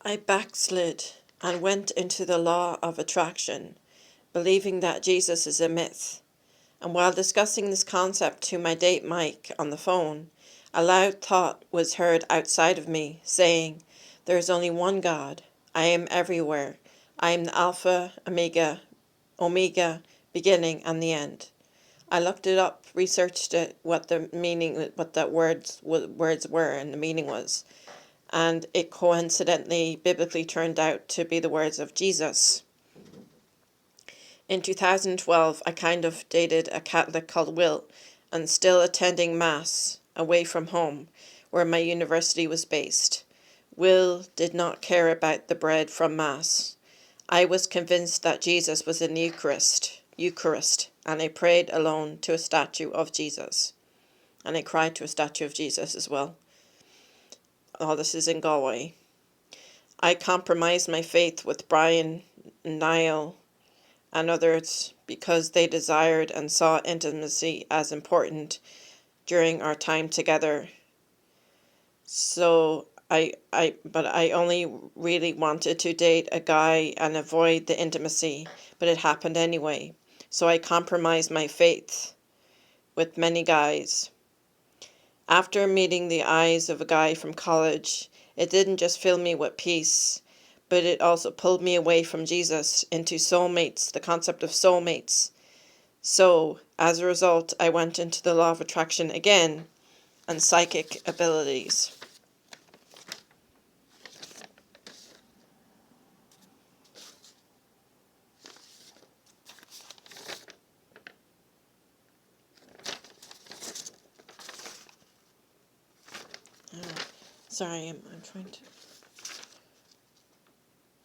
I backslid and went into the law of attraction, believing that Jesus is a myth. And while discussing this concept to my date Mike on the phone, a loud thought was heard outside of me saying, "There is only one God. I am everywhere. I am the Alpha, Omega, beginning and the end." I looked it up, researched it, what the meaning, what that words were, and the meaning was, and it coincidentally, biblically turned out to be the words of Jesus. In 2012, I kind of dated a Catholic called Will, and still attending Mass away from home, where my university was based. Will did not care about the bread from Mass. I was convinced that Jesus was in the Eucharist, and I prayed alone to a statue of Jesus. And I cried to a statue of Jesus as well. All this is in Galway. I compromised my faith with Brian, Niall, and others because they desired and saw intimacy as important during our time together. But I only really wanted to date a guy and avoid the intimacy, but it happened anyway. So I compromised my faith with many guys. After meeting the eyes of a guy from college, it didn't just fill me with peace, but it also pulled me away from Jesus into soulmates, the concept of soulmates. So, as a result, I went into the law of attraction again and psychic abilities. Sorry, I'm trying to...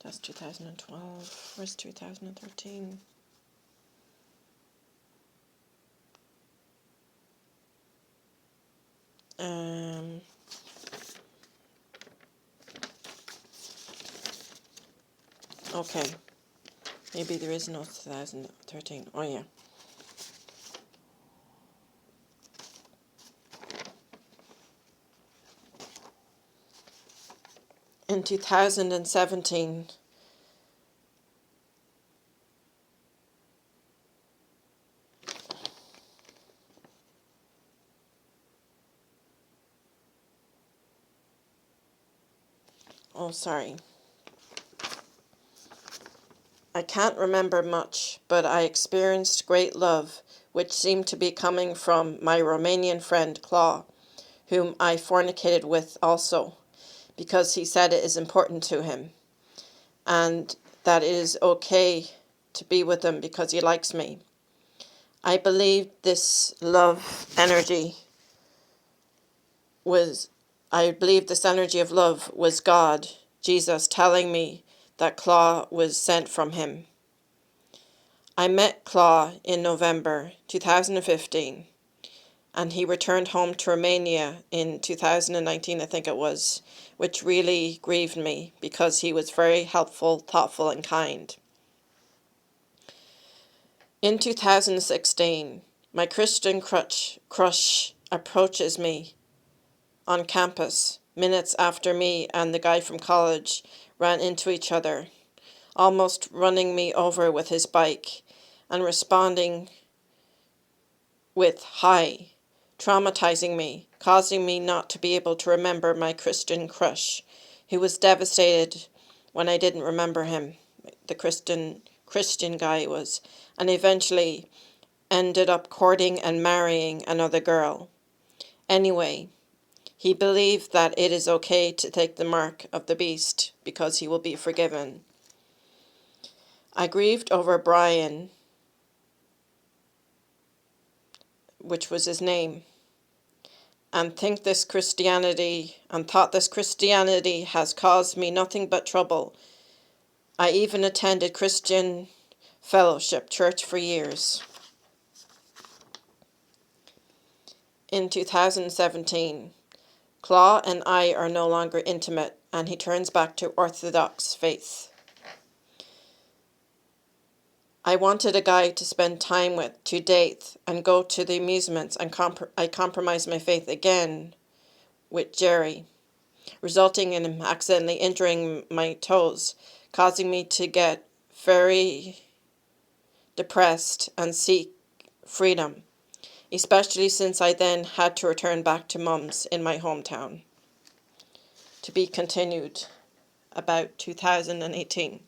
That's 2012. Where's 2013? Okay. Maybe there is no 2013. Oh, yeah. In 2017, oh, sorry. I can't remember much, but I experienced great love, which seemed to be coming from my Romanian friend Claw, whom I fornicated with also, because he said it is important to him, and that it is okay to be with him because he likes me. I believed this energy of love was God, Jesus, telling me that Claw was sent from him. I met Claw in November 2015, and he returned home to Romania in 2019, I think it was, which really grieved me because he was very helpful, thoughtful, and kind. In 2016, my Christian crush approaches me on campus minutes after me and the guy from college ran into each other, almost running me over with his bike and responding with "hi," traumatizing me, causing me not to be able to remember my Christian crush, who was devastated when I didn't remember him, the Christian guy was, and eventually ended up courting and marrying another girl. Anyway, he believed that it is okay to take the mark of the beast because he will be forgiven. I grieved over Brian, which was his name, and thought this Christianity has caused me nothing but trouble. I even attended Christian Fellowship Church for years. In 2017, Claw and I are no longer intimate, and he turns back to Orthodox faith. I wanted a guy to spend time with, to date, and go to the amusements, and I compromised my faith again with Jerry. resulting in him accidentally injuring my toes, causing me to get very depressed and seek freedom, especially since I then had to return back to Mum's in my hometown. To be continued about 2018.